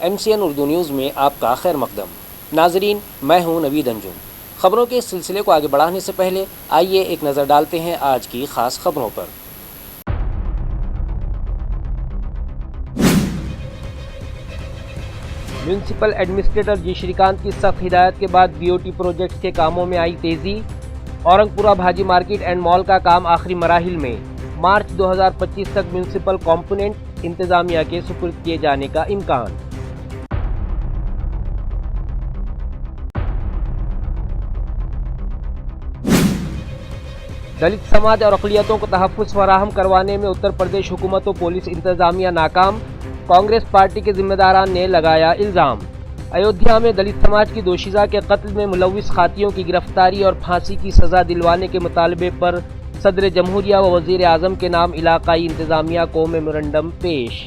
MCN Urdu news میں آپ کا خیر مقدم۔ ناظرین، میں ہوں نوید انجم۔ خبروں کے اس سلسلے کو آگے بڑھانے سے پہلے آئیے ایک نظر ڈالتے ہیں آج کی خاص خبروں پر۔ میونسپل ایڈمنسٹریٹر جی شریکانت کی سخت ہدایت کے بعد BOT پروجیکٹس کے کاموں میں آئی تیزی۔ اورنگ پورہ بھاجی مارکیٹ اینڈ مال کا کام آخری مراحل میں، مارچ 2025 تک میونسپل کمپوننٹ انتظامیہ کے سپرد کیے جانے کا امکان۔ دلت سماج اور اقلیتوں کو تحفظ فراہم کروانے میں اتر پردیش حکومت و پولیس انتظامیہ ناکام، کانگریس پارٹی کے ذمہ داران نے لگایا الزام۔ ایودھیا میں دلت سماج کی دوشیزہ کے قتل میں ملوث خاتیوں کی گرفتاری اور پھانسی کی سزا دلوانے کے مطالبے پر صدر جمہوریہ و وزیر اعظم کے نام علاقائی انتظامیہ کو میمورنڈم پیش۔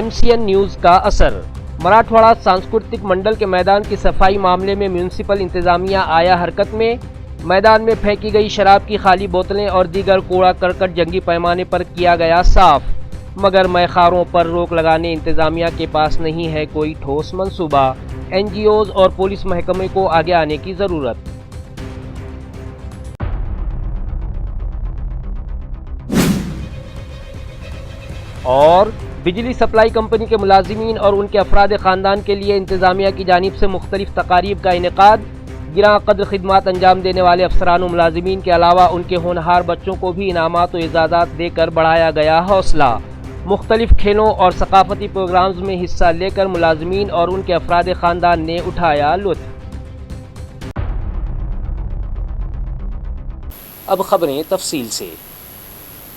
MCN نیوز کا اثر۔ مراٹھواڑہ سانسکرتک منڈل کے میدان کی صفائی معاملے میں میونسپل انتظامیہ آیا حرکت میں۔ میدان میں پھینکی گئی شراب کی خالی بوتلیں اور دیگر کوڑا کرکٹ جنگی پیمانے پر کیا گیا صاف، مگر میخاروں پر روک لگانے انتظامیہ کے پاس نہیں ہے کوئی ٹھوس منصوبہ۔ NGOز اور پولیس محکمے کو آگے آنے کی ضرورت۔ اور بجلی سپلائی کمپنی کے ملازمین اور ان کے افراد خاندان کے لیے انتظامیہ کی جانب سے مختلف تقاریب کا انعقاد۔ گراں قدر خدمات انجام دینے والے افسران و ملازمین کے علاوہ ان کے ہونہار بچوں کو بھی انعامات و اعزازات دے کر بڑھایا گیا حوصلہ۔ مختلف کھیلوں اور ثقافتی پروگرامز میں حصہ لے کر ملازمین اور ان کے افراد خاندان نے اٹھایا لطف۔ اب خبریں تفصیل سے۔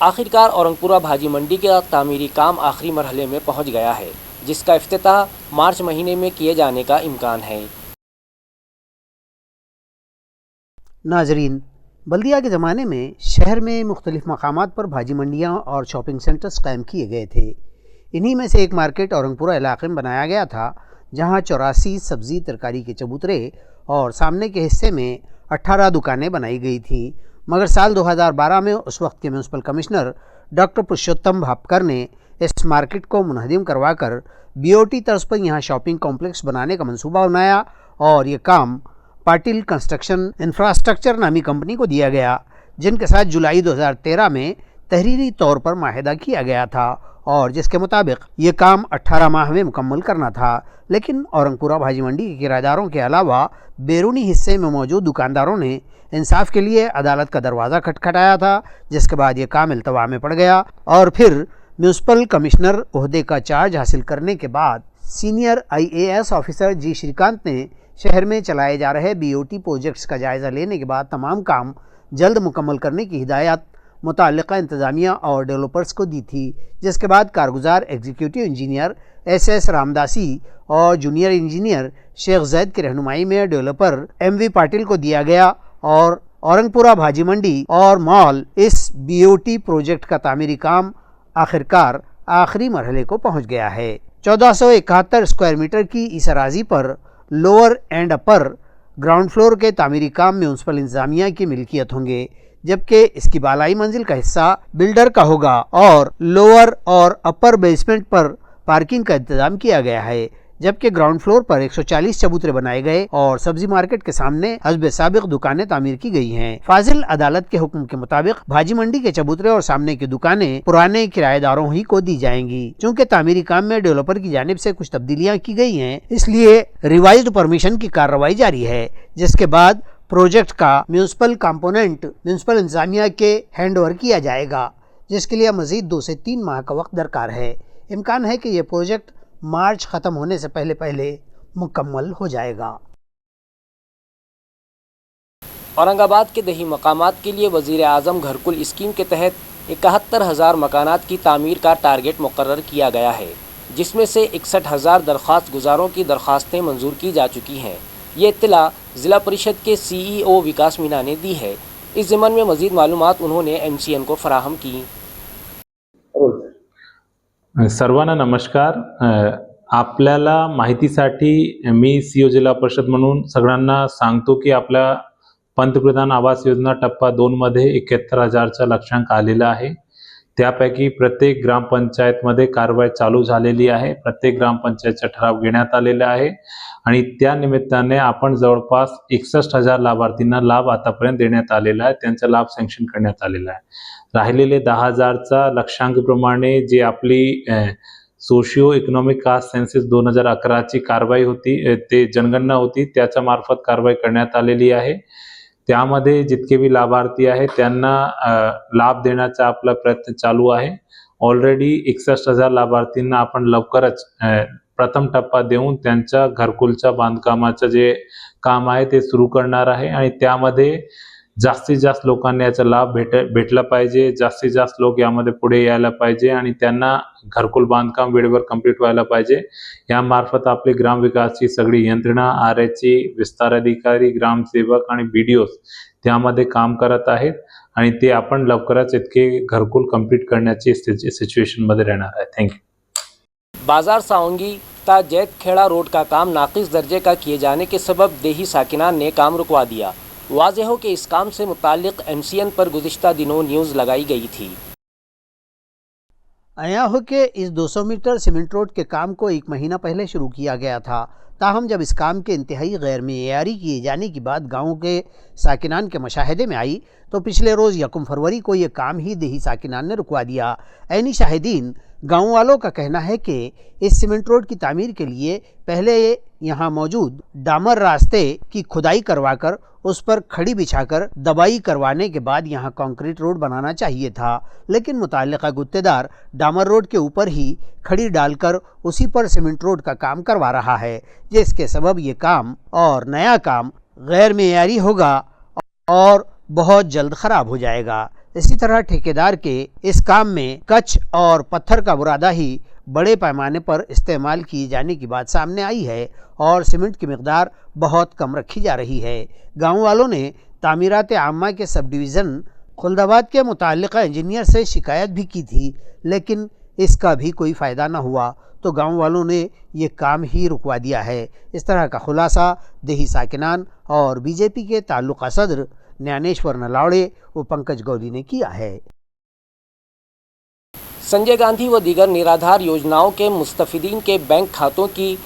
آخرکار اورنگ پورہ بھاجی منڈی کا تعمیری کام آخری مرحلے میں پہنچ گیا ہے، جس کا افتتاح مارچ مہینے میں کیے جانے کا امکان ہے۔ ناظرین، بلدیہ کے زمانے میں شہر میں مختلف مقامات پر بھاجی منڈیاں اور شاپنگ سینٹرز قائم کیے گئے تھے۔ انہی میں سے ایک مارکیٹ اورنگ پورہ علاقے میں بنایا گیا تھا، جہاں 84 سبزی ترکاری کے چبوترے اور سامنے کے حصے میں 18 دکانیں بنائی گئی تھیں، مگر سال 2012 میں اس وقت کے میونسپل کمشنر ڈاکٹر پرشوتم بھاپکر نے اس مارکیٹ کو منہدم کروا کر BOT طرز پر یہاں شاپنگ کمپلیکس بنانے کا منصوبہ بنایا اور یہ کام پاٹل کنسٹرکشن انفراسٹرکچر نامی کمپنی کو دیا گیا، جن کے ساتھ جولائی 2013 میں تحریری طور پر معاہدہ کیا گیا تھا اور جس کے مطابق یہ کام 18 ماہ میں مکمل کرنا تھا۔ لیکن اورنگ پورہ بھاجی منڈی کے کرایہ داروں کے علاوہ بیرونی حصے میں موجود دکانداروں نے انصاف کے لیے عدالت کا دروازہ کھٹکھٹایا تھا، جس کے بعد یہ کام التوا میں پڑ گیا اور پھر میونسپل کمشنر عہدے کا چارج حاصل کرنے کے بعد سینئر IAS آفیسر جی شریکانت نے شہر میں چلائے جا رہے BOT پروجیکٹس کا جائزہ لینے کے بعد تمام کام جلد مکمل کرنے کی ہدایت متعلقہ انتظامیہ اور ڈیولپرز کو دی تھی، جس کے بعد کارگزار ایگزیکٹو انجینئر SS رامداسی اور جونیئر انجینئر شیخ زید کی رہنمائی میں ڈیولپر MV پاٹل کو دیا گیا اور اورنگ پورہ بھاجی منڈی اور مال اس BOT پروجیکٹ کا تعمیری کام آخرکار آخری مرحلے کو پہنچ گیا ہے۔ 1471 اسکوائر میٹر کی اس اراضی پر lower and upper ground floor کے تعمیری کام میونسپل انتظامیہ کی ملکیت ہوں گے، جبکہ اس کی بالائی منزل کا حصہ بلڈر کا ہوگا اور لوور اور اپر بیسمنٹ پر پارکنگ کا انتظام کیا گیا ہے، جبکہ گراؤنڈ فلور پر 140 چبوترے بنائے گئے اور سبزی مارکیٹ کے سامنے حسب سابق دکانیں تعمیر کی گئی ہیں۔ فاضل عدالت کے حکم کے مطابق بھاجی منڈی کے چبوترے اور سامنے کی دکانیں پرانے کرایہ داروں ہی کو دی جائیں گی۔ چونکہ تعمیری کام میں ڈیولپر کی جانب سے کچھ تبدیلیاں کی گئی ہیں، اس لیے ریوائزڈ پرمیشن کی کارروائی جاری ہے، جس کے بعد پروجیکٹ کا میونسپل کمپوننٹ میونسپل انتظامیہ کے ہینڈ اوور کیا جائے گا، جس کے لیے مزید 2 سے 3 ماہ کا وقت درکار ہے۔ امکان ہے کہ یہ پروجیکٹ مارچ ختم ہونے سے پہلے مکمل ہو جائے گا۔ اورنگ آباد کے دیہی مقامات کے لیے وزیر اعظم گھرکل اسکیم کے تحت 71,000 مکانات کی تعمیر کا ٹارگٹ مقرر کیا گیا ہے، جس میں سے 61,000 درخواست گزاروں کی درخواستیں منظور کی جا چکی ہیں۔ یہ اطلاع ضلع پریشد کے CEO وکاس مینا نے دی ہے۔ اس ضمن میں مزید معلومات انہوں نے MCN کو فراہم کی۔ सर्वांना नमस्कार। आपल्याला माहितीसाठी मी CEO जिल्हा परिषद म्हणून सगळ्यांना सांगतो की आपल्या पंतप्रधान आवास योजना टप्पा 2 मध्ये 71,000चा लक्षांक आलेला आहे. त्यापैकी प्रत्येक ग्रामपंचायतमध्ये कारवाई चालू झालेली आहे. प्रत्येक ग्रामपंचायतचा ठराव घेण्यात आलेला आहे आणि त्या निमित्ताने आपण जवळपास 61,000 लाभार्थींना लाभ आतापर्यंत देण्यात आलेला आहे. त्यांचा लाभ सँक्शन करण्यात आलेला आहे. राहिलेले 10,000चा लक्षांकाप्रमाणे जे आपली सोशिओ इकॉनॉमिक कास्ट सेन्सस 2011ची कारवाई होती, ते जनगणना होती, त्याच्या मार्फत कारवाई करण्यात आलेली आहे. त्यामध्ये जितके भी लाभार्थी आहेत त्यांना लाभ देण्याचा आपला प्रयत्न चालू आहे. ऑलरेडी 61,000 लाभार्थींना आपण लवकरच प्रथम टप्पा देऊन त्यांच्या घरकुलच्या बांधकामाचं जे काम आहे ते सुरू करणार आहे आणि त्यामध्ये जास्तीत जास्त लोकांना याचा लाभ भेटला पाहिजे. जास्तीत जास्त लोक यामध्ये पुढे यायला पाहिजे आणि त्यांना घरकुल बांधकाम वेळेवर कंप्लीट व्हायला पाहिजे. यामार्फत आपली ग्रामविकासची सगळी यंत्रणा, आरएची, विस्तार अधिकारी, ग्रामसेवक आणि बीडीओ त्यामध्ये काम करत आहेत आणि ते आपण लवकरच इतके घरकुल कंप्लीट करण्याची सिच्युएशन मध्ये राहणार आहे. थँक्यू. बाजार सावंगी ता जैतखेड़ा रोड का काम नाकिस दर्जे का किए जाने के सबब देही साकिनान ने काम रुकवा दिया. वाज़ेह हो कि इस काम से मुताल्लिक MCN पर गुज़िश्ता दिनों न्यूज़ लगाई गई थी. आया हो कि इस 200 मीटर सीमेंट रोड के काम को 1 महीना पहले शुरू किया गया था. ताहम जब इस काम के इंतहाई गैर मेयारी किए जाने की बात गाँव के साकिनान के मुशाहिदे में आई तो पिछले रोज़ 1 फरवरी को ये काम ही देही साकिनान ने रुकवा दिया. ऐनी शाहिदीन गाँव वालों का कहना है कि इस सीमेंट रोड की तामीर के लिए पहले यहाँ मौजूद डामर रास्ते की खुदाई करवाकर उस पर खड़ी बिछाकर दबाई करवाने के बाद यहाँ कंक्रीट रोड बनाना चाहिए था, लेकिन मुताल्लिका गुत्तेदार डामर रोड के ऊपर ही खड़ी डालकर उसी पर सीमेंट रोड का काम करवा रहा है, जिसके सबब ये काम और नया काम गैर मेयारी होगा और बहुत जल्द ख़राब हो जाएगा. इसी तरह ठेकेदार के इस काम में कच्छ और पत्थर का बुरादा ही बड़े पैमाने पर इस्तेमाल किए जाने की बात सामने आई है और सीमेंट की मिकदार बहुत कम रखी जा रही है. गाँव वालों ने तामीरात आम्मा के सब डिवीज़न खुल्दाबाद के मुताल्लिका इंजीनियर से शिकायत भी की थी, लेकिन इसका भी कोई फ़ायदा न हुआ तो गाँव वालों ने ये काम ही रुकवा दिया है. इस तरह का खुलासा देही साकिनान और बीजेपी के ताल्लुका सदर ज्ञानेश्वर नलावड़े व पंकज गौली ने किया है. संजय गांधी व दीगर निराधार योजनाओं के मुस्तफिदीन के बैंक खातों की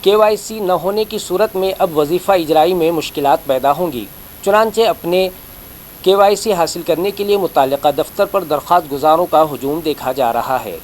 KYC न होने की सूरत में अब वजीफ़ा इजराई में मुश्किलात पैदा होंगी. चुनांचे अपने KYC हासिल करने के लिए मुताल्लिका दफ्तर पर दरख्वास्त गुजारों का हुजूम देखा जा रहा है.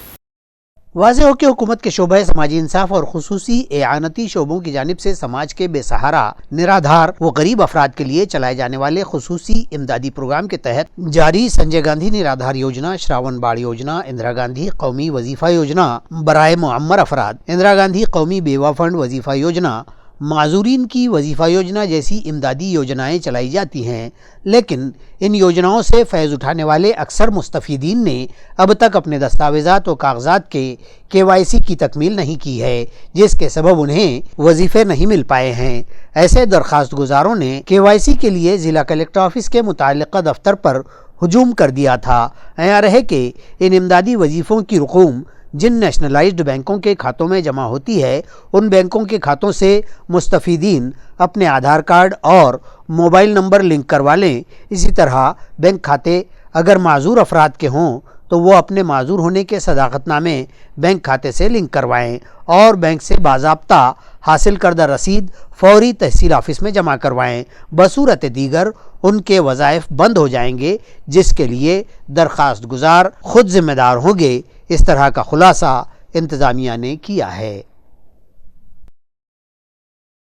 वाज़ेह हो कि हुकूमत के शोबे समाजी इंसाफ और खुसूसी एआनती शोबों की जानिब से समाज के बेसहारा, निराधार व गरीब अफराद के लिए चलाए जाने वाले खुसूसी इमदादी प्रोग्राम के तहत जारी संजय गांधी निराधार योजना, श्रावण बाढ़ योजना, इंदिरा गांधी कौमी वजीफ़ा योजना बराए मुअम्मर अफराद, इंदिरा गांधी कौमी बेवा फंड वजीफ़ा योजना, माजूरीन की वजीफ़ा योजना जैसी इमदादी योजनाएं चलाई जाती हैं, लेकिन इन योजनाओं से फैज़ उठाने वाले अक्सर मुस्तफ़ीदीन ने अब तक अपने दस्तावेज़ात व कागज़ात के KYC की तकमील नहीं की है, जिसके सबब उन्हें वजीफ़े नहीं मिल पाए हैं. ऐसे दरख्वास्त गुजारों ने KYC के लिए ज़िला कलेक्टर ऑफिस के मुताल्लिका दफ्तर पर हुजूम कर दिया था. ऐसा रहे कि इन इमदादी वजीफ़ों की रकूम जिन नेशनलाइज्ड बैंकों के खातों में जमा होती है, उन बैंकों के खातों से मुस्तफ़ीदीन अपने आधार कार्ड और मोबाइल नंबर लिंक करवा लें. इसी तरह बैंक खाते अगर माजूर अफराद के हों तो वो अपने माजूर होने के सदाकतनामे बैंक खाते से लिंक करवाएं और बैंक से बाज़ाब्ता हासिल करदा रसीद फौरी तहसील ऑफिस में जमा करवाएं. बसूरत दीगर उनके वज़ाइफ बंद हो जाएंगे, जिसके लिए दरख्वास्त गुजार खुद ज़िम्मेदार होंगे. इस तरह का खुलासा इंतज़ामिया ने किया है.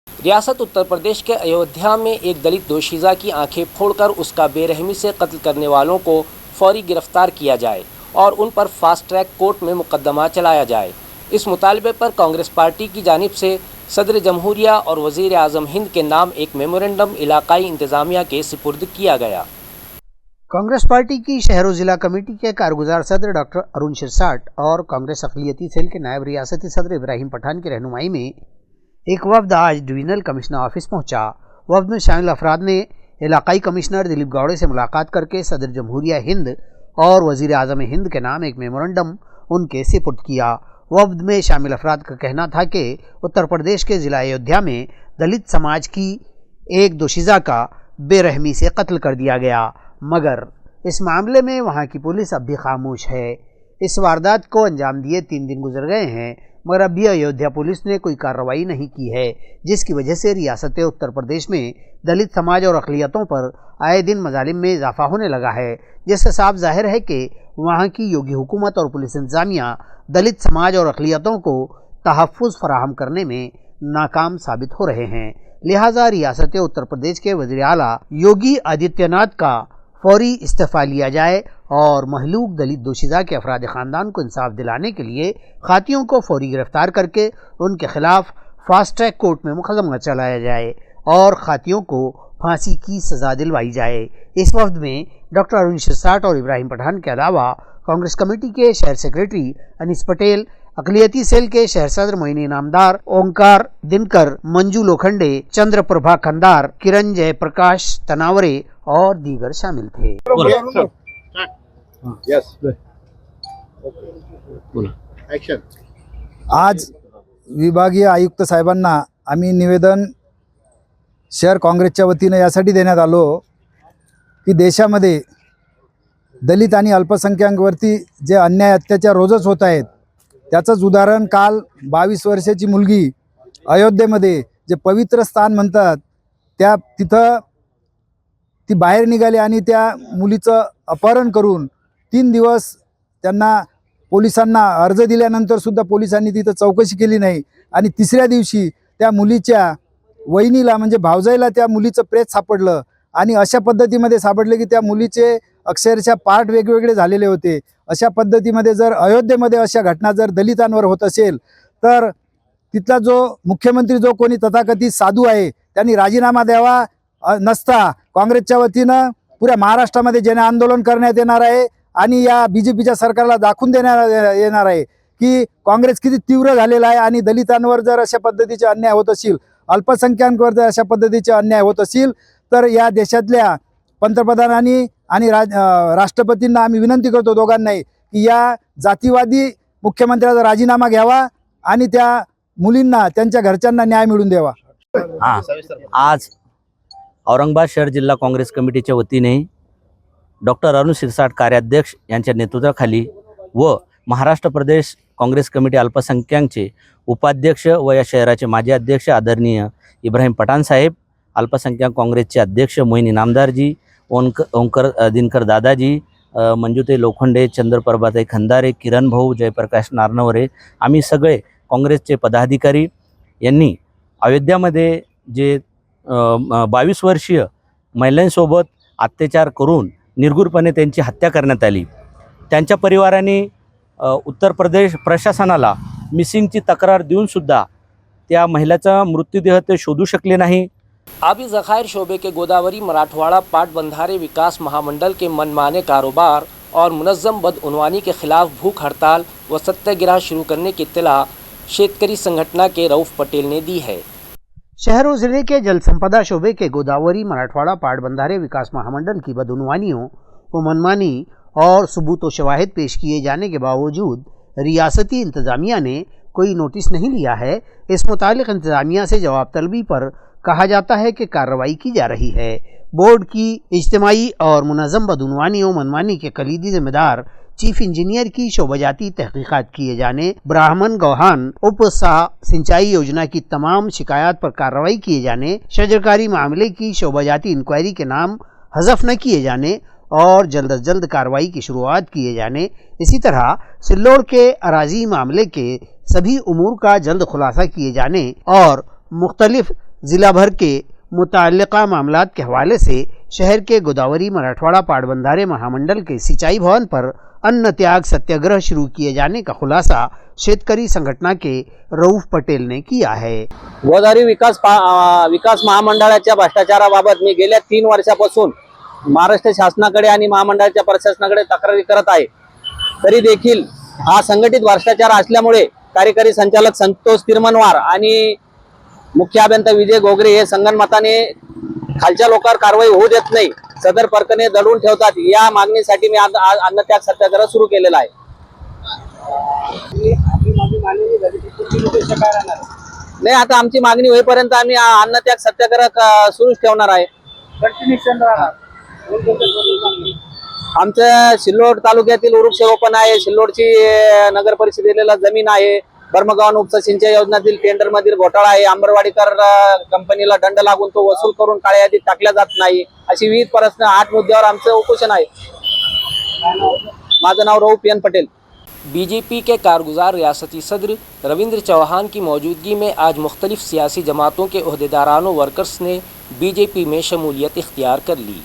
रियासत उत्तर प्रदेश के अयोध्या में एक दलित दोशीज़ा की आंखें फोड़कर उसका बेरहमी से कत्ल करने वालों को फौरी गिरफ्तार किया जाए और उन पर फास्ट ट्रैक कोर्ट में मुकदमा चलाया जाए. इस मुतालबे पर कांग्रेस पार्टी की जानिब से सदर जमहूरिया और वज़ीर आज़म हिंद के नाम एक मेमोरेंडम इलाकाई इंतज़ामिया के सुपुर्द किया गया. कांग्रेस पार्टी की शहर व ज़िला कमेटी के कारगुजार सदर डॉक्टर अरुण शिरसाट और कांग्रेस अक़लियती सेल के नायब रियासती सदर इब्राहिम पठान की रहनुमाई में एक वफ्द आज डिवीज़नल कमिश्नर ऑफिस पहुंचा. वफ्द में शामिल अफराद ने इलाकाई कमिश्नर दिलीप गौड़े से मुलाकात करके सदर जमहूरिया हिंद और वज़ीर आज़म हिंद के नाम एक मेमोरेंडम उनके सुपुर्द किया. वफ्द में शामिल अफराद का कहना था कि उत्तर प्रदेश के ज़िला अयोध्या में दलित समाज की एक दोशीज़ा का बेरहमी से कत्ल कर दिया गया, मगर इस मामले में वहां की पुलिस अब भी खामोश है। इस वारदात को अंजाम दिए 3 दिन गुजर गए हैं, मगर अब भी अयोध्या पुलिस ने कोई कार्रवाई नहीं की है, जिसकी वजह से रियासत उत्तर प्रदेश में दलित समाज और अक़लियतों पर आए दिन मजालिम में इजाफा होने लगा है, जिससे साफ जाहिर है कि वहाँ की योगी हुकूमत और पुलिस इंतजामिया दलित समाज और अक़लियतों को तहफ़्फ़ुज़ फराहम करने में नाकाम साबित हो रहे हैं। लिहाजा रियासत उत्तर प्रदेश के वज़ीर आला योगी आदित्यनाथ का फौरी इस्तीफ़ा लिया जाए और महलूक दलित दोशीज़ा के अफराद ख़ानदान को इंसाफ दिलाने के लिए खातियों को फौरी गिरफ्तार करके उनके खिलाफ फास्ट ट्रैक कोर्ट में मुकदमा चलाया जाए और खातियों को फांसी की सज़ा दिलवाई जाए। इस वफ्द में डॉक्टर अरुण शिरसाट और इब्राहिम पठान के अलावा कांग्रेस कमेटी के शहर सेक्रेटरी अनीस पटेल, अक़लियती सेल के शहर सदर मोइन इनामदार, ओंकार दिनकर, मंजू लोखंडे, चंद्र प्रभा खंदार, किरण जयप्रकाश तनावरे और दीगर शामिल थे। आज विभागीय आयुक्त साहेबांना आम्ही निवेदन शहर काँग्रेसच्या वतीनं यासाठी देण्यात आलो की देशामध्ये दलित आणि अल्पसंख्याकांवरती जे अन्याय अत्याचार रोजच होत आहेत त्याचंच उदाहरण काल 22 वर्षाची मुलगी अयोध्येमध्ये जे पवित्र स्थान म्हणतात त्या तिथं ती बाहेर निघाली आणि त्या मुलीचं अपहरण करून 3 दिवस त्यांना पोलिसांना अर्ज दिल्यानंतर सुद्धा पोलिसांनी तिथं चौकशी केली नाही आणि तिसऱ्या दिवशी त्या मुलीच्या वहिनीला म्हणजे भावजाईला त्या मुलीचं प्रेत सापडलं आणि अशा पद्धतीमध्ये सापडले की त्या मुलीचे अक्षरशः पार्ट वेगवेगळे झालेले होते। अशा पद्धतीमध्ये जर अयोध्येमध्ये अशा घटना जर दलितांवर होत असेल तर तिथला जो मुख्यमंत्री जो कोणी तथाकथित साधू आहे त्यांनी राजीनामा द्यावा, नसता काँग्रेसच्या वतीनं पुऱ्या महाराष्ट्रामध्ये जन आंदोलन करण्यात येणार आहे आणि या बीजेपीच्या सरकारला दाखवून देण्यात येणार आहे की काँग्रेस किती तीव्र झालेला आहे आणि दलितांवर जर अशा पद्धतीचे अन्याय होत असतील, अल्पसंख्याकांवर जर अशा पद्धतीचे अन्याय होत असतील तर या देशातल्या पंतप्रधानांनी आणि राष्ट्रपतींना आम्ही विनंती करतो दोघांनाही की या जातीवादी मुख्यमंत्र्याचा राजीनामा घ्यावा आणि त्या मुलींना त्यांच्या घरच्यांना न्याय मिळवून द्यावा। आज औरंगाबाद शहर जिल्हा काँग्रेस कमिटीच्या वतीने डॉक्टर अरुण शिरसाट कार्याध्यक्ष यांच्या नेतृत्वाखाली व महाराष्ट्र प्रदेश काँग्रेस कमिटी अल्पसंख्याकचे उपाध्यक्ष व या शहराचे माजी अध्यक्ष आदरणीय इब्राहिम पठाण साहेब, अल्पसंख्याक काँग्रेसचे अध्यक्ष मोइन इनामदारजी, ओंकार दिनकर दादाजी, मंजुते लोखंडे, चंद्रप्रभाताई खंदारे, किरण भाऊ, जयप्रकाश नारनवरे, आम्ही सगळे काँग्रेसचे पदाधिकारी यांनी अयोध्यामध्ये जे 22 वर्षीय महिलांसोबत अत्याचार करून निर्घृणपणे त्यांची हत्या करण्यात आली, त्यांच्या परिवाराने उत्तर प्रदेश प्रशासनाला मिसिंगची तक्रार देऊन सुद्धा त्या महिलाचा मृतदेह ते शोधू शकले नाही। आबी ज़खायर शोबे के गोदावरी मराठवाड़ा पाट बंधारे विकास महामंडल के मनमाने कारोबार और मुनज़्ज़म बदउनवानी के खिलाफ भूख हड़ताल व सत्याग्रह शुरू करने की इत्तला शेतकरी संगठन के रऊफ पटेल ने दी है। शहर और ज़िले के जल संपदा शोबे के गोदावरी मराठवाड़ा पाट बंधारे विकास महामंडल की बदउनवानियों व मनमानी और सबूत व शवाहिद पेश किए जाने के बावजूद रियासती इंतज़ामिया ने कोई नोटिस नहीं लिया है। इस मुतालिक इंतज़ामिया से जवाब तलबी पर कहा जाता है कि कार्रवाई की जा रही है। बोर्ड की इज्तिमाई और मुनज़्ज़म बदउनवानी व मनमानी के कलीदी ज़िम्मेदार चीफ इंजीनियर की शोबाजाती तहकीकात किए जाने, ब्राह्मण गौहान उप सिंचाई योजना की तमाम शिकायत पर कार्रवाई किए जाने, शजरकारी मामले की शोबाजाती इंक्वायरी के नाम हज़फ न किए जाने और जल्द अज जल्द कार्रवाई की शुरुआत किए जाने, इसी तरह सिल्लोड़ के अराजी मामले के सभी उमूर का जल्द खुलासा किए जाने और मुख्तलिफ ज़िला भर के मुताल्लिक़ा मामलात के हवाले से शहर के गोदावरी मराठवाड़ा पाट बंधारे महामंडल के सिंचाई भवन पर अन्न त्याग सत्याग्रह शुरू किए जाने का खुलासा शेतकरी संघटना के रऊफ पटेल ने किया है। गोदावरी विकास महामंडळाच्या भ्रष्टाचाराबाबत मी गेल्या 3 वर्षापासून महाराष्ट्र शासनाकडे आणि महामंडळाच्या प्रशासनाकडे तक्रारी करत आहे, तरी देखील हा संघटित भ्रष्टाचार असल्यामुळे कार्यकारी संचालक संतोष तिरमनवार आणि मुख्य अभियंता विजय गोगरे हे संगनमताने खालच्या लोकांवर कारवाई होऊ देत नाही, सदर प्रकरणे दडवून ठेवतात। या मागणीसाठी मी अन्न त्याग सत्याग्रह सुरू केलेला आहे। नाही, आता आमची मागणी होईपर्यंत आम्ही अन्न त्याग सत्याग्रह सुरूच ठेवणार आहे। आमच्या सिल्लोड तालुक्यातील वृक्षारोपण आहे. सिल्लोडची नगर परिषदेला जमीन आहे. बर्मगाव उपसा सिंचाई योजनेतील टेंडर मधील घोटाळा आहे. आंबरवाडीकर कंपनीला दंड लागून तो वसूल करून काळ्या यादीत टाकल्या जात नाही. अशी विविध प्रश्न 8 मुद्द्यावर आमचं उपोषण आहे. माझं नाव रऊफ एन पटेल. बीजेपी के कारगुजार रियासती सदर रविंद्र चौहान की मौजूदगी में आज मुख्तलिफ सियासी जमातों के अहदेदारान व वर्कर्स ने बीजेपी में शमूलियत इख्तियार कर ली।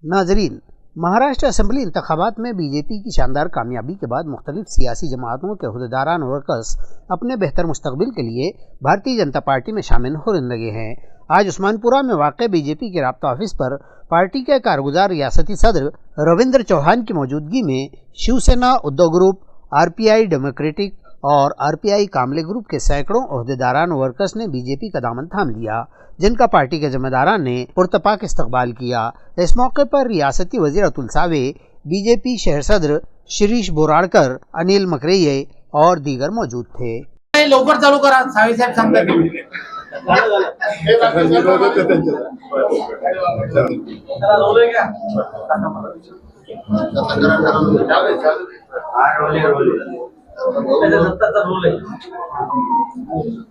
नाजरीन, महाराष्ट्र असम्बली इंतखाबात में बीजेपी की शानदार कामयाबी के बाद मुख्तलिफ सियासी जमातों के अहदेदारान वर्कर्स अपने बेहतर मुस्तकबिल के लिए भारतीय जनता पार्टी में शामिल होने लगे हैं। आज उस्मानपुरा में वाक़ बीजेपी के राब्ता ऑफिस पर पार्टी के कारगुजार रियासती सदर रविंद्र चौहान की मौजूदगी में Shivsena Uddhav group, RPI democratic और आरपीआई कामले ग्रुप के सैकड़ों अहदेदारान वर्कर्स ने बीजेपी का दामन थाम लिया, जिनका पार्टी के जिम्मेदारान ने पुरतपाक इस्तकबाल किया। इस मौके पर रियासती वज़ीर अतुल सावे, बीजेपी शहर सदर शिरीष बोराड़कर, अनिल मकरैये और दीगर मौजूद थे। लवकर चालू करा, सावे साहेब सांगतात।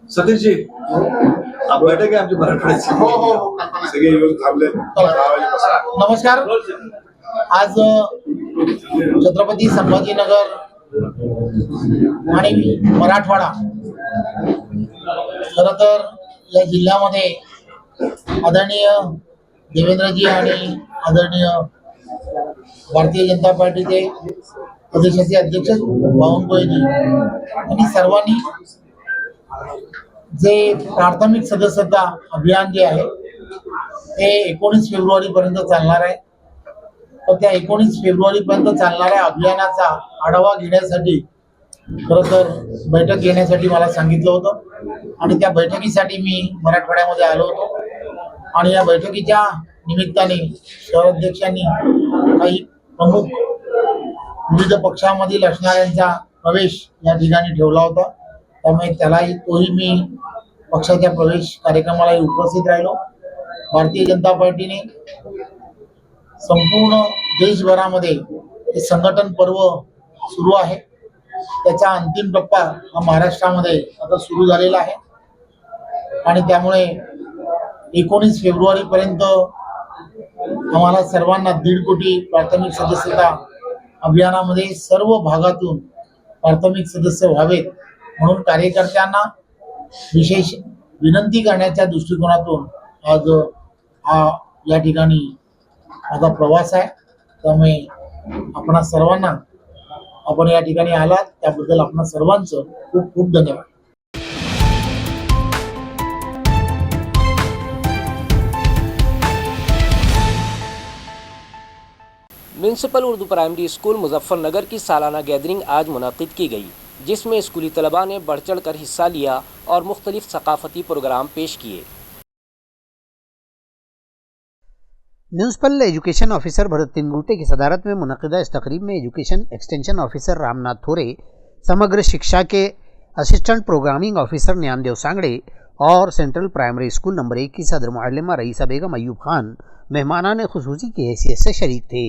सतीश जी, आप बैठे आमची मराठवाड्याची सगळे येऊन थांबले। नमस्कार। आज छत्रपती संभाजीनगर आणि मराठवाडा खरं तर या जिल्ह्यामध्ये आदरणीय देवेंद्रजी आणि आदरणीय भारतीय जनता पार्टीचे प्रदेशाचे अध्यक्ष बावनकुळेजी आणि सर्वांनी जे प्राथमिक सदस्यता अभियान जे आहे ते 19 फेब्रुवारी पर्यंत चालणार आहे। तर त्या 19 फेब्रुवारी पर्यंत चालणाऱ्या अभियानाचा आढावा घेण्यासाठी खरं तर बैठक घेण्यासाठी मला सांगितलं होतं आणि त्या बैठकीसाठी मी मराठवाड्यामध्ये आलो होतो। आणि या बैठकीच्या निमित्ताने शहराध्यक्षांनी काही प्रमुख विविध पक्षांमधील असणाऱ्यांचा प्रवेश या ठिकाणी ठेवला होता, त्यामुळे त्यालाही तोही मी पक्षाच्या प्रवेश कार्यक्रमालाही उपस्थित राहिलो। भारतीय जनता पार्टीने संपूर्ण देशभरामध्ये हे संघटन पर्व सुरू आहे, त्याचा अंतिम टप्पा हा महाराष्ट्रामध्ये आता सुरू झालेला आहे आणि त्यामुळे 19 फेब्रुवारी पर्यंत आम्हाला सर्वांना 1.5 कोटी प्राथमिक सदस्यता अभियानामध्ये सर्व भागातून प्राथमिक सदस्य व्हावेत म्हणून कार्यकर्त्यांना विशेष विनंती करण्याच्या दृष्टिकोनातून आज हा या ठिकाणी माझा प्रवास आहे। त्यामुळे आपणा सर्वांना आपण या ठिकाणी आलात त्याबद्दल आपणा सर्वांचं खूप खूप धन्यवाद। Municipal Urdu primary school Muzaffarnagar की सालाना गैदरिंग आज मुनक़िद की गई, जिसमें स्कूली तलबा ने बढ़ चढ़ कर हिस्सा लिया और मुख्तलिफ सकाफती प्रोग्राम पेश किए। म्यूनसिपल एजुकेशन ऑफिसर भरत तिनगुटे की सदारत में मुनक़िदा इस तकरीब में एजुकेशन एक्सटेंशन ऑफिसर रामनाथ थोरे, समग्र शिक्षा के असिस्टेंट प्रोग्रामिंग ऑफिसर न्यानदेव सांगड़े और सेंट्रल प्राइमरी स्कूल नंबर 1 की सदर मुअल्लिमा रईसा बेगम अयूब खान मेहमानान खुसूसी की हैसियत से शरीक थे।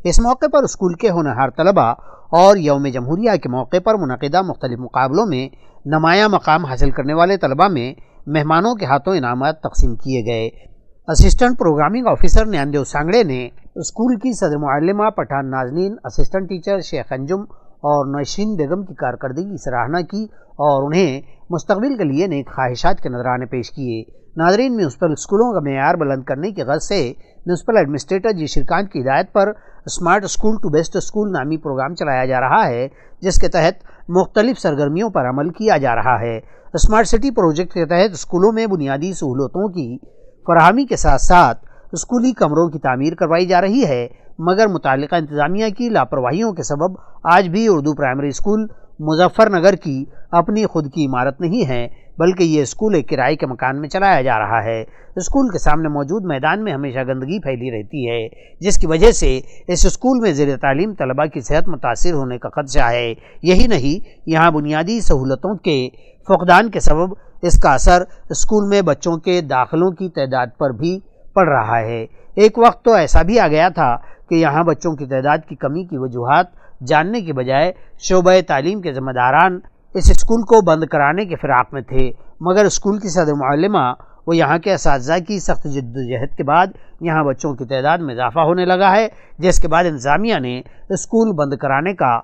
इस मौके पर स्कूल के होनहार तलबा और यौम जमहूरिया के मौके पर मुनक़िदा मुख्तलिफ मुकाबलों में नुमाया मकाम हासिल करने वाले तलबा में मेहमानों के हाथों इनामात तकसीम किए गए। असिस्टेंट प्रोग्रामिंग ऑफिसर न्यानदेव सांगड़े ने स्कूल की सदर मुअल्लिमा पठान नाजनीन, असिस्टेंट टीचर शेख अंजुम और नौशीन बेगम की कारकर्दगी की सराहना की और उन्हें मुस्तकबिल के लिए नेक ख्वाहिशात के नजराने पेश किए। नाजरीन, म्यूनसिपल स्कूलों का मेयार बुलंद करने की गरज से म्यूनसिपल एडमिनिस्ट्रेटर जी श्रीकांत की हिदायत पर smart school to best school नामी प्रोग्राम चलाया जा रहा है, जिसके तहत मुख्तलिफ सरगर्मियों पर अमल किया जा रहा है। स्मार्ट सिटी प्रोजेक्ट के तहत स्कूलों में बुनियादी सहूलतों की फराहमी के साथ साथ स्कूली कमरों की तामीर करवाई जा रही है, मगर मुतालिका इंतजामिया की लापरवाहियों के सबब आज भी उर्दू प्राइमरी स्कूल मुजफ्फरनगर की अपनी खुद की इमारत नहीं है, बल्कि ये स्कूल एक किराए के मकान में चलाया जा रहा है। स्कूल के सामने मौजूद मैदान में हमेशा गंदगी फैली रहती है, जिसकी वजह से इस स्कूल में ज़ेर तालीम तलबा की सेहत मुतासिर होने का खदशा है। यही नहीं, यहाँ बुनियादी सहूलतों के फुकदान के सबब इसका असर स्कूल में बच्चों के दाखिलों की तादाद पर भी पड़ रहा है। एक वक्त तो ऐसा भी आ गया था कि यहाँ बच्चों की तादाद की कमी की वजूहात जानने के बजाय शोबे तालीम के ज़िम्मेदारान इस स्कूल को बंद कराने के फिराक में थे, मगर स्कूल की सदर मुअल्लिमा वो यहाँ के असातिज़ा की सख्त जद्दोजहद के बाद यहाँ बच्चों की तादाद में इजाफा होने लगा है, जिसके बाद इंतज़ामिया ने स्कूल बंद कराने का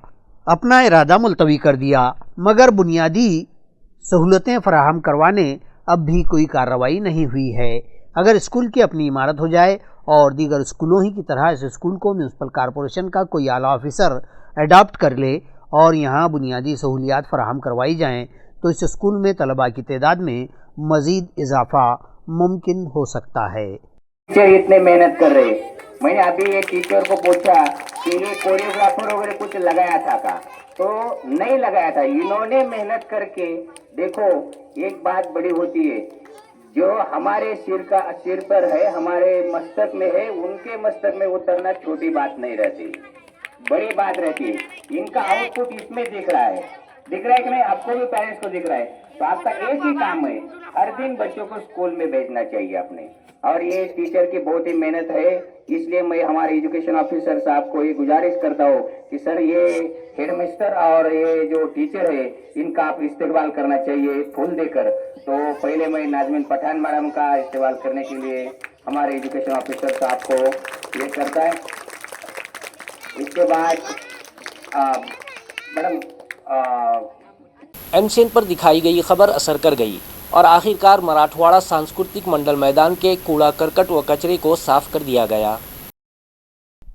अपना इरादा मुलतवी कर दिया, मगर बुनियादी सहूलतें फराहम करवाने अब भी कोई कार्रवाई नहीं हुई है। अगर स्कूल की अपनी इमारत हो जाए और दीगर स्कूलों ही की तरह इस स्कूल को म्यूनसिपल कॉरपोरेशन का कोई आला ऑफिसर अडॉप्ट कर ले और यहाँ बुनियादी सहूलियात फराहम करवाई जाएँ तो इस स्कूल में तलबा की तादाद में मज़ीद इजाफा मुमकिन हो सकता है। टीचर इतने मेहनत कर रहे, मैंने अभी एक टीचर को पूछा कि ये कोरियोग्राफर वगैरह कुछ लगाया था का, तो नहीं लगाया था। इन्होंने मेहनत करके देखो, एक बात बड़ी होती है, जो हमारे सिर पर है, हमारे मस्तक में है, उनके मस्तक में उतरना छोटी बात नहीं रहती, बड़ी बात रहती है। इनका आउटपुट इसमें दिख रहा है कि नहीं? आपको भी, पेरेंट्स को दिख रहा है। तो आपका एक ही काम है, हर दिन बच्चों को स्कूल में भेजना चाहिए अपने, और ये टीचर की बहुत ही मेहनत है। इसलिए मैं हमारे एजुकेशन ऑफिसर साहब को ये गुजारिश करता हूँ कि सर, ये हेडमास्टर और ये जो टीचर है, इनका आप इस्तेमाल करना चाहिए फूल देकर। तो पहले मैं नाज़मीन पठान मैडम का इस्तेमाल करने के लिए हमारे एजुकेशन ऑफिसर साहब को ये करता है। इसके बाद मैडम एमसीएन पर दिखाई गई खबर असर कर गई और आखिरकार मराठवाड़ा सांस्कृतिक मंडल मैदान के कूड़ा करकट व कचरे को साफ कर दिया गया।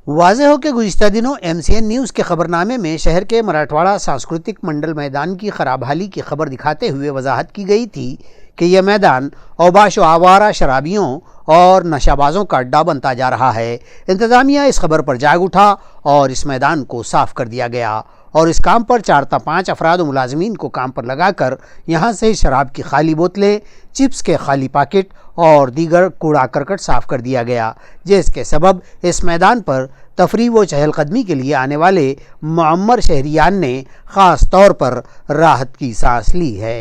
वाज़ेह हो कि गुज़िश्ता दिनों एमसीएन न्यूज़ के खबरनामे में शहर के मराठवाड़ा सांस्कृतिक मंडल मैदान की खराब हाली की खबर दिखाते हुए वजाहत की गई थी कि यह मैदान औबाश व आवारा शराबियों और नशाबाजों का अड्डा बनता जा रहा है। इंतज़ामिया इस खबर पर जाग उठा और इस मैदान को साफ़ कर दिया गया और इस काम पर 4 से 5 अफराद मुलाजमीन को काम पर लगाकर यहाँ से शराब की खाली बोतलें, चिप्स के खाली पैकेट और दीगर कूड़ा करकट साफ़ कर दिया गया, जिसके सबब इस मैदान पर तफरीह व चहलकदमी के लिए आने वाले मुअम्मर शहरियान ने ख़ास तौर पर राहत की सांस ली है।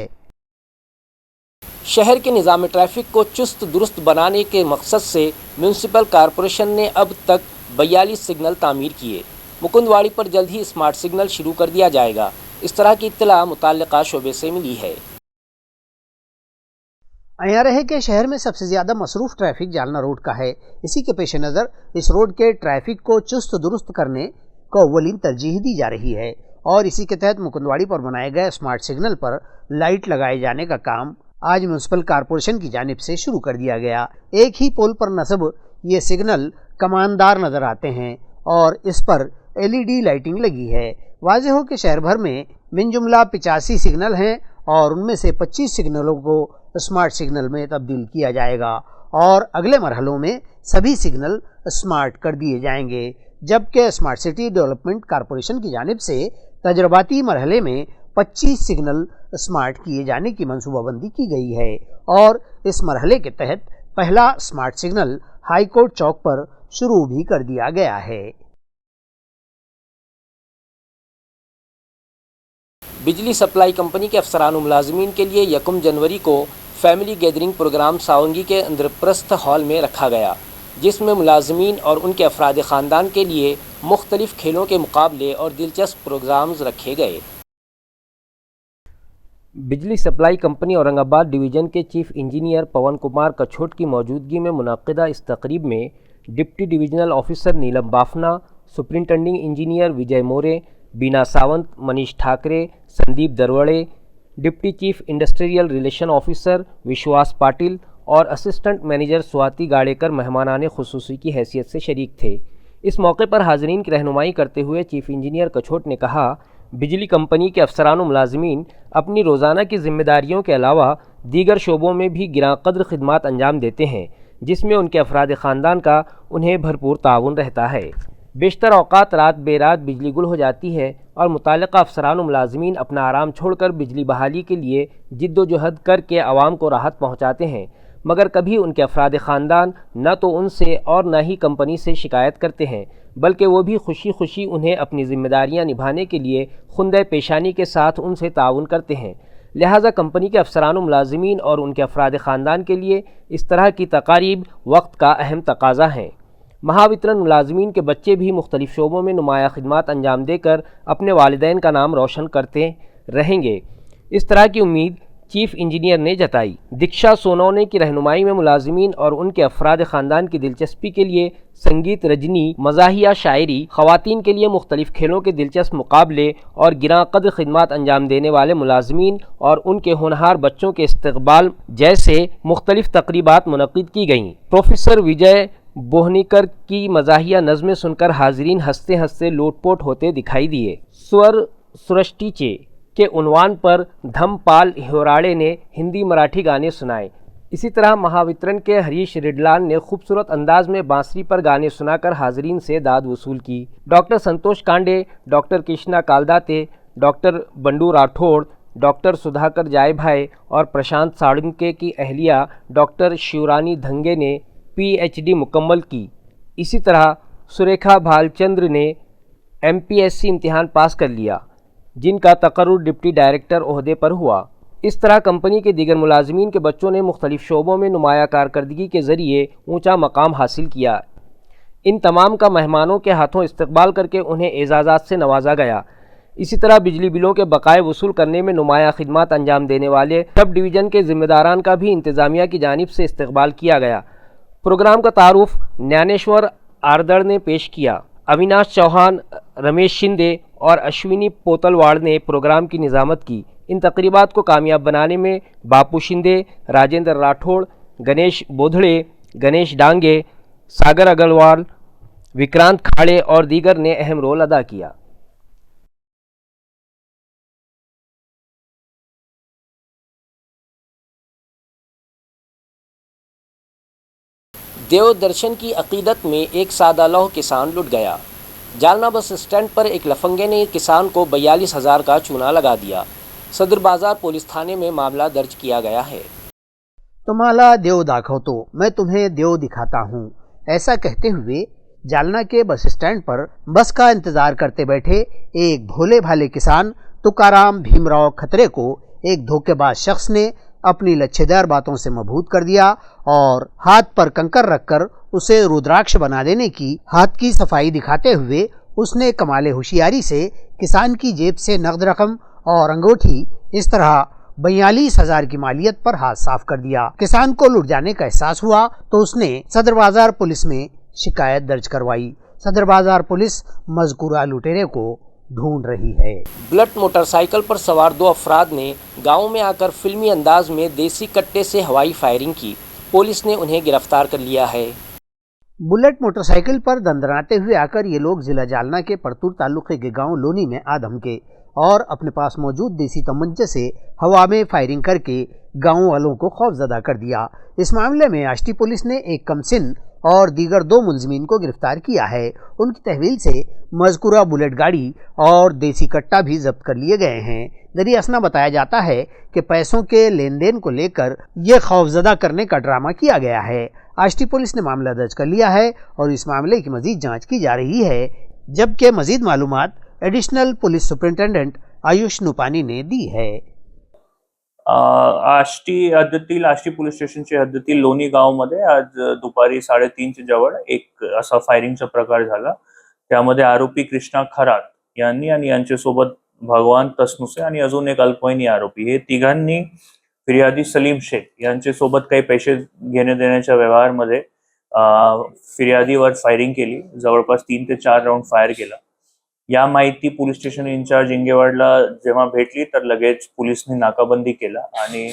शहर के निज़ाम ट्रैफिक को चुस्त दुरुस्त बनाने के मकसद से म्यूनसिपल कॉरपोरेशन ने अब तक 42 सिग्नल तामीर किए। मुकुंदवाड़ी पर जल्द ही स्मार्ट सिग्नल शुरू कर दिया जाएगा। इस तरह की इत्तला मुताल्लिका शोबे से मिली है। आया रहे कि शहर में सबसे ज़्यादा मसरूफ़ ट्रैफिक जालना रोड का है। इसी के पेश नज़र इस रोड के ट्रैफिक को चुस्त दुरुस्त करने को अव्वलीन तरजीह दी जा रही है और इसी के तहत मुकुंदवाड़ी पर बनाए गए स्मार्ट सिग्नल पर लाइट लगाए जाने का काम आज म्यूनसिपल कॉरपोरेशन की जानिब से शुरू कर दिया गया। एक ही पोल पर नस्ब ये सिग्नल कमानदार नज़र आते हैं और इस पर LED लाइटिंग लगी है। वाज़ेह हो कि शहर भर में मिन जुमला 85 सिग्नल हैं और उनमें से 25 सिग्नलों को स्मार्ट सिग्नल में तब्दील किया जाएगा और अगले मरहलों में सभी सिग्नल स्मार्ट कर दिए जाएंगे, जबकि स्मार्ट सिटी डेवलपमेंट कॉरपोरेशन की जानिब से तजर्बाती मरहले में 25 सिग्नल स्मार्ट किए जाने की मनसूबाबंदी की गई है और इस मरहले के तहत पहला स्मार्ट सिग्नल हाई कोर्ट चौक पर शुरू भी कर दिया गया है। बिजली सप्लाई कंपनी के अफसरान मुलाजमीन के लिए 1 जनवरी को फैमिली गैदरिंग प्रोग्राम सावंगी के इंद्रप्रस्थ हॉल में रखा गया, जिसमें मुलाजमीन और उनके अफराद ख़ानदान के लिए मुख्तलिफ खेलों के मुकाबले और दिलचस्प प्रोग्राम्स रखे गए। बिजली सप्लाई कंपनी औरंगाबाद डिवीज़न के चीफ इंजीनियर पवन कुमार कछोट की मौजूदगी में मुनाकिदा इस तकरीब में deputy divisional officer Neelam Bafna, superintending engineer Vijay More, Beena Sawant, Manish Thackeray, Sandeep Darwade, deputy chief industrial relation officer Vishwas Patil और असिस्टेंट मैनेजर स्वाति गाड़ेकर मेहमानाने खुसूसी की हैसियत से शरीक थे। इस मौके पर हाज़रीन की रहनुमाई करते हुए चीफ इंजीनियर कछोट ने कहा, बिजली कंपनी के अफसरान व मुलाजमीन अपनी रोज़ाना की ज़िम्मेदारियों के अलावा दीगर शोबों में भी गिरां कद्र खिदमात अंजाम देते हैं, जिसमें उनके अफराद ख़ानदान का उन्हें भरपूर ताउन रहता है। बेशतर औक़ात रात बेरात बिजली गुल हो जाती है और मुताल्लिक़ा अफसरान व मुलाजमीन अपना आराम छोड़कर बिजली बहाली के लिए जिद्दोजहद करके आवाम को राहत पहुँचाते हैं, मगर कभी उनके अफराद ख़ानदान न तो उनसे और न ही कंपनी से शिकायत करते हैं, बल्कि वो भी खुशी खुशी उन्हें अपनी ज़िम्मेदारियां निभाने के लिए खुंदे पेशानी के साथ उनसे ताउन करते हैं। लिहाजा कंपनी के अफसरान मुलाजिमीन और उनके अफराद ख़ानदान के लिए इस तरह की तकारीब वक्त का अहम तकाजा हैं। महावितरण मुलाजिमीन के बच्चे भी मुख्तलिफ शोबों में नुमाया खिदमात अंजाम देकर अपने वालिदैन का नाम रोशन करते रहेंगे। इस तरह की उम्मीद चीफ इंजीनियर ने जताई। दीक्षा सोनौने की रहनुमाई में मुलाजिमीन और उनके अफराद ख़ानदान की दिलचस्पी के लिए संगीत रजनी, मज़ाहिया शायरी, ख़वातीन के लिए मुख्तलिफ खेलों के दिलचस्प मुकाबले और गिरां कद्र खिदमात अंजाम देने वाले मुलाजिमीन और उनके होनहार बच्चों के इस्तकबाल जैसे मुख्तलिफ तकरीबात मुनक़िद की गईं। प्रोफेसर विजय बोहनीकर की मज़ाहिया नज़में सुनकर हाज़रीन हंसते हंसते लोटपोट होते दिखाई दिए। स्वर सृष्टिचे के उन्वान पर धमपाल हिराड़े ने हिंदी मराठी गाने सुनाए। इसी तरह महावितरण के हरीश रिडलान ने खूबसूरत अंदाज में बांसुरी पर गाने सुनाकर हाज़रीन से दाद वसूल की। Doctor Santosh Kande, doctor Krishna Kaldate, doctor Bandu Rathod, doctor Sudhakar Jaibhai और प्रशांत साळुंके की अहलिया डॉक्टर शिवरानी धंगे ने PhD मुकम्मल की। इसी तरह सुरेखा भालचंद्र ने MPSC इम्तिहान पास कर लिया, जिनका तकर्रुर डिप्टी डायरेक्टर ओहदे पर हुआ। इस तरह कंपनी के दीगर मुलाजिमीन के बच्चों ने मुख्तलिफ शोबों में नुमाया कारकर्दगी के ज़रिए ऊंचा मकाम हासिल किया। इन तमाम का मेहमानों के हाथों इस्तकबाल करके उन्हें एजाज़ात से नवाजा गया। इसी तरह बिजली बिलों के बकाए वसूल करने में नुमाया खिदमात अंजाम देने वाले सब डिवीज़न के ज़िम्मेदारान का भी इंतज़ामिया की जानिब से इस्तकबाल किया गया। प्रोग्राम का तारुफ ज्ञानेश्वर आरदड़ ने पेश किया। अविनाश चौहान, रमेश शिंदे और अश्विनी पोतलवाड़ ने प्रोग्राम की निज़ामत की। इन तकरीबात को कामयाब बनाने में बापू शिंदे, राजेंद्र राठौड़, गणेश बोधड़े, गणेश डांगे, सागर अग्रवाल, विक्रांत खाड़े और दीगर ने अहम रोल अदा किया। देव दर्शन की अकीदत में एक सादा लौह किसान लुट गया। जालना बस स्टैंड पर एक लफंगे ने किसान को 42,000 का चूना लगा दिया। सदर बाजार पुलिस थाने में मामला दर्ज किया गया है। तुम्हाला देव दाखवतो, मैं तुम्हें देव दिखाता हूँ, ऐसा कहते हुए जालना के बस स्टैंड पर बस का इंतजार करते बैठे एक भोले भाले किसान तुकाराम भीमराव खतरे को एक धोखेबाज शख्स ने अपनी लच्छेदार बातों से मबहूत कर दिया और हाथ पर कंकर रखकर उसे रुद्राक्ष बना देने की हाथ की सफाई दिखाते हुए उसने कमाले होशियारी से किसान की जेब से नकद रकम और अंगूठी इस तरह 42,000 की मालियत पर हाथ साफ कर दिया। किसान को लुट जाने का एहसास हुआ तो उसने सदर बाजार पुलिस में शिकायत दर्ज करवाई। सदर बाजार पुलिस मजकूरा लुटेरे को ढूंढ रही है। बुलेट मोटरसाइकिल पर सवार 2 अफराद ने गांव में आकर फिल्मी अंदाज में देसी कट्टे से हवाई फायरिंग की। पुलिस ने उन्हें गिरफ्तार कर लिया है। बुलेट मोटरसाइकिल पर दंदनाते हुए आकर ये लोग जिला जालना के परतूर तालुके के गांव लोनी में आ धमके और अपने पास मौजूद देसी तमंचे से हवा में फायरिंग करके गाँव वालों को खौफजदा कर दिया। इस मामले में आष्टी पुलिस ने एक कमसिन और दीगर 2 मुलजिमीन को गिरफ्तार किया है। उनकी तहवील से मजकूरा बुलेट गाड़ी और देसी कट्टा भी जब्त कर लिए गए हैं। दरिया असना बताया जाता है कि पैसों के लेन देन को लेकर ये खौफजदा करने का ड्रामा किया गया है। आष्टी पुलिस ने मामला दर्ज कर लिया है और इस मामले की मजीद जांच की जा रही है, जबकि मजीद मालूमात एडिशनल पुलिस सुपरिटेंडेंट आयुष नुपानी ने दी है। आष्टी हद्दीतील आष्टी पोलीस स्टेशनच्या हद्दीतील लोणी गावामध्ये आज दुपारी 3:30च्या जवळ एक असा फायरिंगचा प्रकार झाला। त्यामध्ये आरोपी कृष्णा खरात यांनी आणि यांच्यासोबत भगवान तसनुसे आणि अजून एक अल्पवयीन आरोपी हे तिघांनी फिर्यादी सलीम शेख यांच्यासोबत काही पैसे घेणे देण्याच्या व्यवहारामध्ये फिर्यादीवर फायरिंग केली। जवळपास 3 ते 4 राऊंड फायर केला। या माहिती पोलीस स्टेशन इन्चार्ज इंगेवाडला जेव्हा भेटली तर लगेच पोलिसांनी नाकाबंदी केला आणि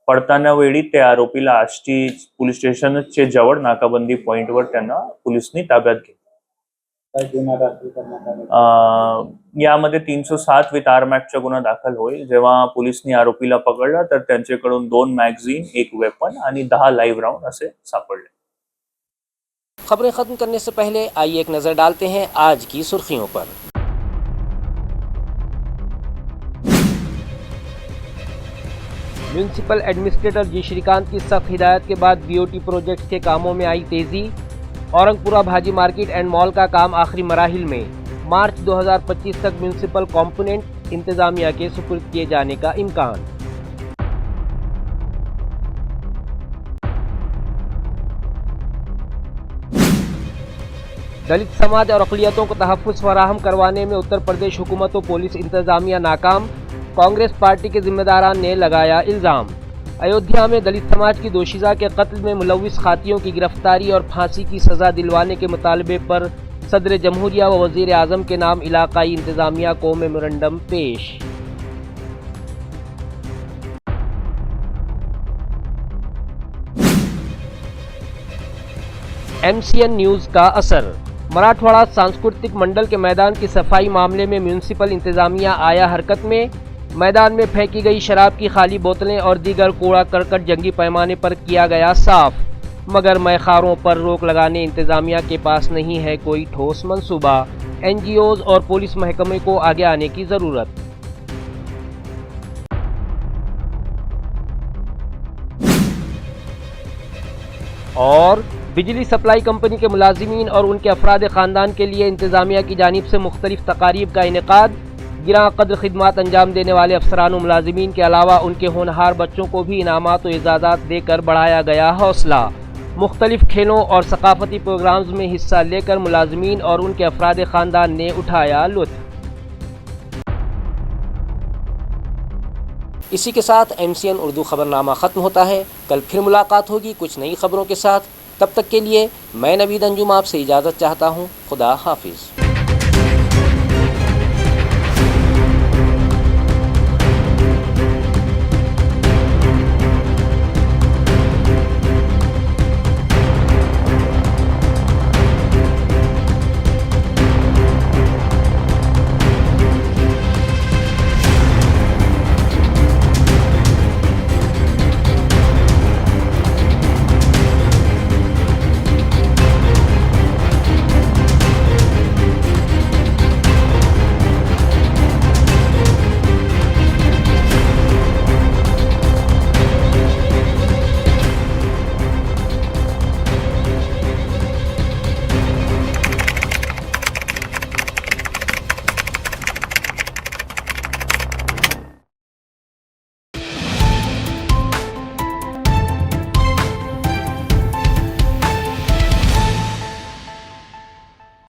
पडताना वेळी त्या आरोपीला आष्टी पोलीस स्टेशनचे जवळ नाकाबंदी पॉइंटवर त्यांना पोलिसांनी ताब्यात घेतलं। यामध्ये 307 विथ आर्मॅक्टचा गुन्हा दाखल होईल। जेव्हा पोलिसांनी आरोपीला पकडला तर त्यांच्याकडून 2 मॅगझीन, 1 वेपन आणि 10 लाईव्ह राउंड असे सापडले। खबरें खत्म करने से पहले आइए एक नजर डालते हैं आज की सुर्खियों पर। म्यूनिसिपल एडमिनिस्ट्रेटर जी श्रीकांत की सख्त हिदायत के बाद BOT प्रोजेक्ट के कामों में आई तेजी। औरंगपुरा भाजी मार्केट एंड मॉल का काम आखिरी मराहिल में। मार्च 2025 तक म्यूनिसिपल कॉम्पोनेंट इंतजामिया के सुपुर्द किए जाने का इम्कान। दलित समाज और अक़लियतों को तहफ़्फ़ुज़ फराहम करवाने में उत्तर प्रदेश हुकूमत व पुलिस इंतज़ामिया नाकाम, कांग्रेस पार्टी के ज़िम्मेदारान ने लगाया इल्ज़ाम। अयोध्या में दलित समाज की दोशीज़ा के कत्ल में मुलव्विस खातियों की गिरफ्तारी और फांसी की सज़ा दिलवाने के मुतालबे पर सदर जमहूरिया व वज़ीर आज़म के नाम इलाक़ाई इंतज़ामिया को मेमोरेंडम पेश। MCN न्यूज़ का असर। मराठवाड़ा सांस्कृतिक मंडल के मैदान की सफाई मामले में म्यूनिसिपल इंतज़ामिया आया हरकत में। मैदान में फेंकी गई शराब की खाली बोतलें और दीगर कूड़ा करकट जंगी पैमाने पर किया गया साफ, मगर मैखारों पर रोक लगाने इंतज़ामिया के पास नहीं है कोई ठोस मंसूबा। NGOs और पुलिस महकमे को आगे आने की ज़रूरत। और बिजली सप्लाई कंपनी के मुलाजिमीन और उनके अफराद ख़ानदान के लिए इंतज़ामिया की जानिब से मुख्तलिफ तकारीब का इनेकाद। गिरां कद्र खिदमत अंजाम देने वाले अफसरान व मुलाजिमीन के अलावा उनके होनहार बच्चों को भी इनामात व एजाज़ात देकर बढ़ाया गया हौसला। मुख्तलिफ खेलों और सकाफती प्रोग्राम्स में हिस्सा लेकर मुलाजिमीन और उनके अफराद ख़ानदान ने उठाया लुत्फ़। इसी के साथ MCN उर्दू खबरनामा ख़त्म होता है। कल फिर मुलाकात होगी कुछ नई खबरों के साथ। तब तक के लिए मैं नवीद अंजुम आपसे इजाज़त चाहता हूँ। खुदा हाफिज़।